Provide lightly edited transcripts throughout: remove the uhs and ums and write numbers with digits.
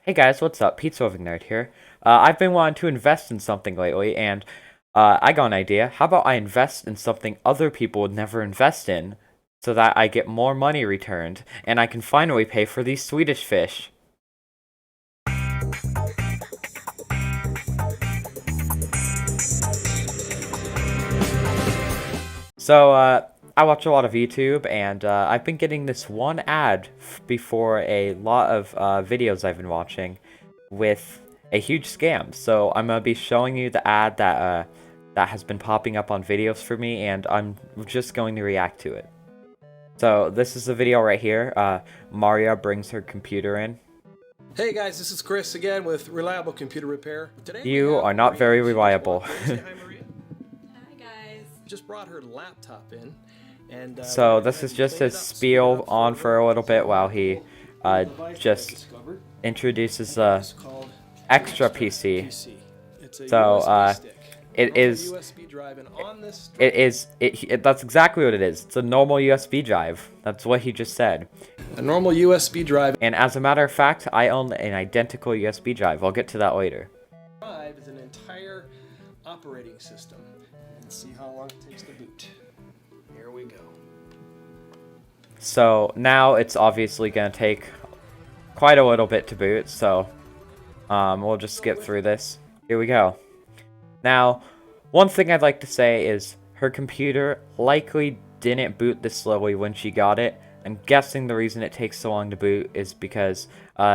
Hey guys, what's up? PizzaLovingNerd here. I've been wanting to invest in something lately, and I got an idea. How about I invest in something other people would never invest in, so that I get more money returned, and I can finally pay for these Swedish fish. So, I watch a lot of YouTube, and I've been getting this one ad before a lot of videos I've been watching with a huge scam. So I'm gonna be showing you the ad that has been popping up on videos for me, and I'm just going to react to it. So this is the video right here. Maria brings her computer in. Hey guys, this is Chris again with Reliable Computer Repair. Today You are not very reliable. Say hi, Maria. Hi guys. Just brought her laptop in, and So this is just his spiel on for a little bit while he just introduces the Xtra-PC. So it is USB drive, and on this that's exactly what it is. It's a normal USB drive. That's what he just said. a normal USB drive. And as a matter of fact, I own an identical USB drive. I'll get to that later. Drive is an entire operating system. And see how long it takes to boot. Here we go. So now it's obviously going to take quite a little bit to boot. So we'll just skip through this. Here we go. Now, one thing I'd like to say is her computer likely didn't boot this slowly when she got it. I'm guessing the reason it takes so long to boot is because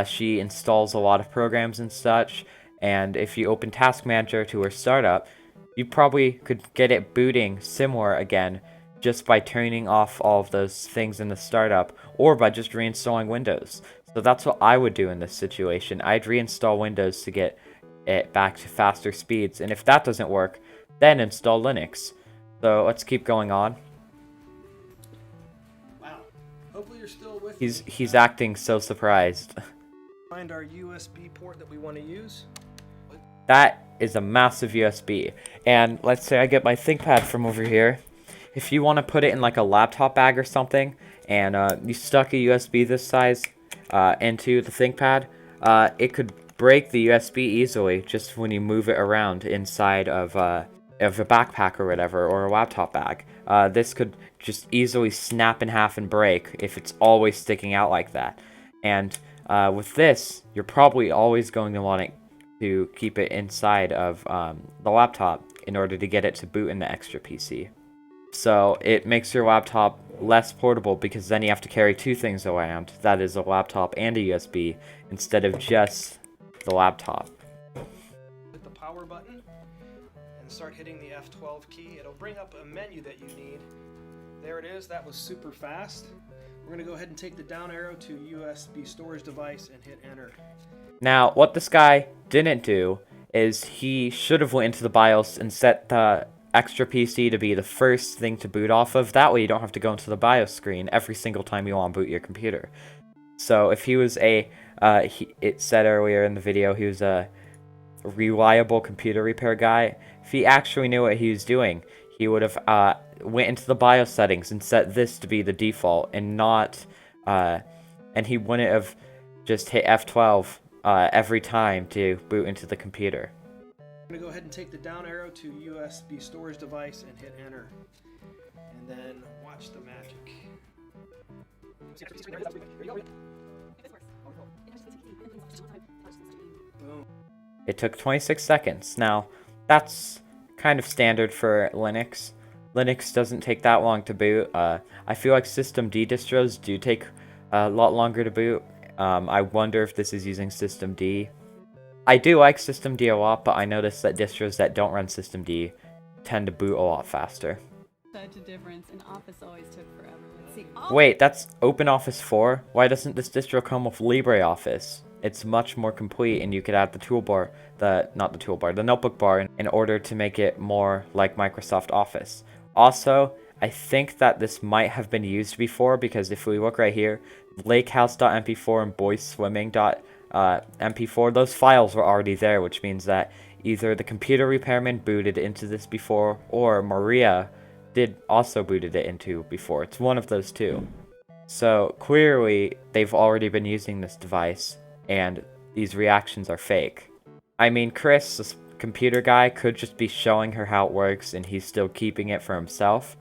she installs a lot of programs and such, and if you open Task Manager to her startup, you probably could get it booting similar again just by turning off all of those things in the startup, or by just reinstalling Windows. So that's what I would do in this situation. I'd reinstall Windows to get it back to faster speeds, and if that doesn't work, then install Linux. So let's keep going on. Wow. Hopefully you're still with He's acting so surprised. Find our USB port that we want to use. That is a massive USB. And let's say I get my ThinkPad from over here. If you want to put it in like a laptop bag or something, and you stuck a USB this size into the ThinkPad, it could break the USB easily just when you move it around inside of a backpack or whatever, or a laptop bag. This could just easily snap in half and break if it's always sticking out like that. And with this, you're probably always going to want it to keep it inside of the laptop in order to get it to boot in the Xtra-PC. So it makes your laptop less portable, because then you have to carry two things around. That is a laptop and a USB, instead of just the laptop. Hit the power button and start hitting the F12 key. It'll bring up a menu that you need. There it is. That was super fast. We're going to go ahead and take the down arrow to USB storage device and hit enter. Now, what this guy didn't do is he should have went into the BIOS and set the Xtra-PC to be the first thing to boot off of. That way you don't have to go into the BIOS screen every single time you want to boot your computer. So if he was it said earlier in the video he was a reliable computer repair guy, if he actually knew what he was doing, he would have went into the BIOS settings and set this to be the default, and not and he wouldn't have just hit F12 every time to boot into the computer. I'm going to go ahead and take the down arrow to USB storage device and hit enter. And then watch the magic. Boom. It took 26 seconds. Now, that's kind of standard for Linux. Linux doesn't take that long to boot. I feel like systemd distros do take a lot longer to boot. I wonder if this is using systemd. I do like systemd a lot, but I noticed that distros that don't run systemd tend to boot a lot faster. Such a difference, and Office always took forever. Let's see. Wait, that's OpenOffice 4? Why doesn't this distro come with LibreOffice? It's much more complete, and you could add the toolbar, the notebook bar, in order to make it more like Microsoft Office. Also, I think that this might have been used before, because if we look right here, lakehouse.mp4 and boyswimming.mp4, those files were already there, which means that either the computer repairman booted into this before, or Maria did also booted it into before. It's one of those two. So clearly, they've already been using this device, and these reactions are fake. I mean, Chris, this computer guy, could just be showing her how it works and he's still keeping it for himself.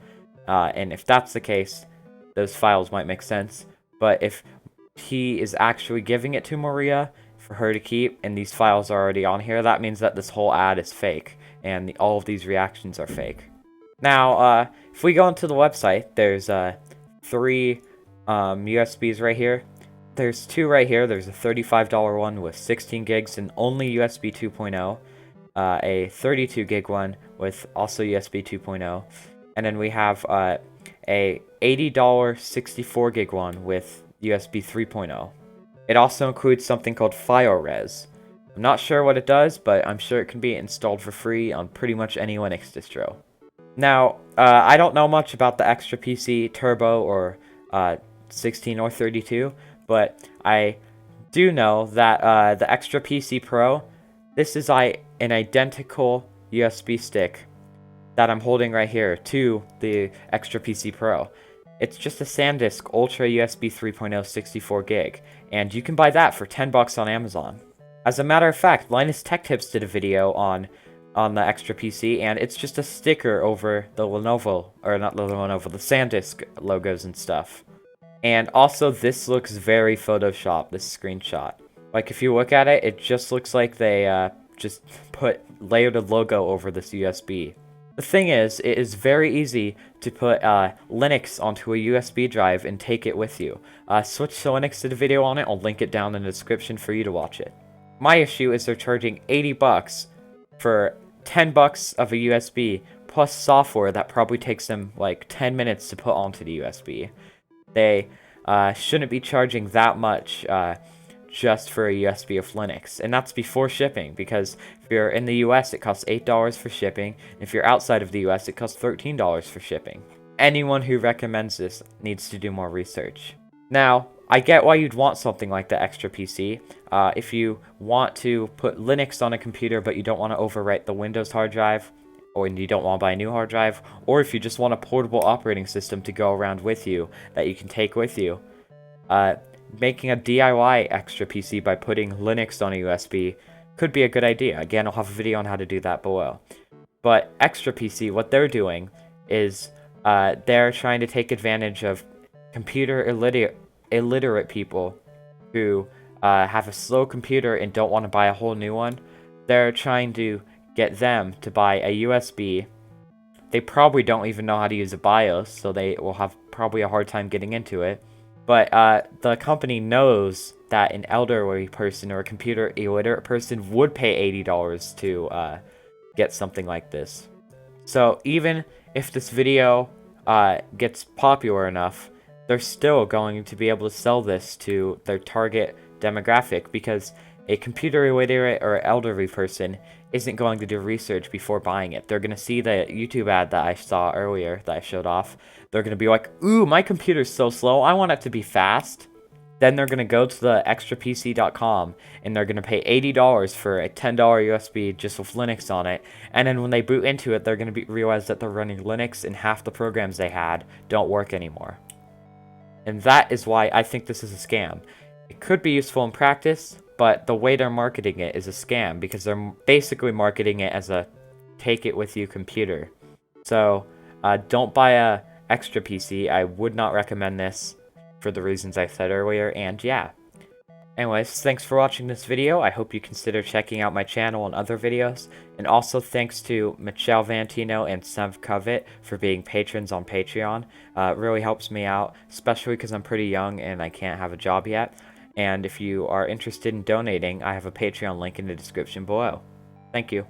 And if that's the case, those files might make sense. But if he is actually giving it to Maria for her to keep, and these files are already on here, that means that this whole ad is fake, and all of these reactions are fake. Now, if we go into the website, there's 3 USBs right here. There's 2 right here. There's a $35 one with 16 gigs and only USB 2.0, a 32 gig one with also USB 2.0, and then we have a $80 64 gig one with USB 3.0. It also includes something called FileRes. I'm not sure what it does, but I'm sure it can be installed for free on pretty much any Linux distro. Now, I don't know much about the Xtra-PC Turbo or 16 or 32, but I do know that the Xtra-PC Pro, this is an identical USB stick that I'm holding right here to the Xtra-PC Pro. It's just a SanDisk Ultra USB 3.0 64 gig, and you can buy that for $10 on Amazon. As a matter of fact, Linus Tech Tips did a video on the Xtra-PC, and it's just a sticker over the Lenovo, or not the Lenovo, the SanDisk logos and stuff. And also, this looks very Photoshop, this screenshot. Like, if you look at it, it just looks like they just layered a logo over this USB. The thing is, it is very easy to put Linux onto a USB drive and take it with you. Switch to Linux did a video on it, I'll link it down in the description for you to watch it. My issue is they're charging $80 for $10 of a USB, plus software that probably takes them like 10 minutes to put onto the USB. They shouldn't be charging that much just for a USB of Linux, and that's before shipping, because if you're in the US it costs $8 for shipping, and if you're outside of the US it costs $13 for shipping. Anyone who recommends this needs to do more research. Now, I get why you'd want something like the Xtra-PC. If you want to put Linux on a computer but you don't want to overwrite the Windows hard drive, or you don't want to buy a new hard drive, or if you just want a portable operating system to go around with you that you can take with you, making a DIY Xtra-PC by putting Linux on a USB could be a good idea. Again, I'll have a video on how to do that below. But Xtra-PC, what they're doing is they're trying to take advantage of computer illiterate people who have a slow computer and don't want to buy a whole new one. They're trying to get them to buy a USB. They probably don't even know how to use a BIOS, so they will have probably a hard time getting into it. But the company knows that an elderly person or a computer illiterate person would pay $80 to get something like this. So even if this video gets popular enough, they're still going to be able to sell this to their target demographic, because a computer illiterate or elderly person isn't going to do research before buying it. They're going to see the YouTube ad that I saw earlier that I showed off. They're going to be like, ooh, my computer's so slow, I want it to be fast. Then they're going to go to the xtrapc.com and they're going to pay $80 for a $10 USB just with Linux on it. And then when they boot into it, they're going to realize that they're running Linux and half the programs they had don't work anymore. And that is why I think this is a scam. It could be useful in practice, but the way they're marketing it is a scam, because they're basically marketing it as a take-it-with-you computer. So, don't buy a Xtra-PC. I would not recommend this for the reasons I said earlier, and yeah. Anyways, thanks for watching this video. I hope you consider checking out my channel and other videos. And also thanks to Michelle Vantino and Sev Covet for being patrons on Patreon. It really helps me out, especially because I'm pretty young and I can't have a job yet. And if you are interested in donating, I have a Patreon link in the description below. Thank you.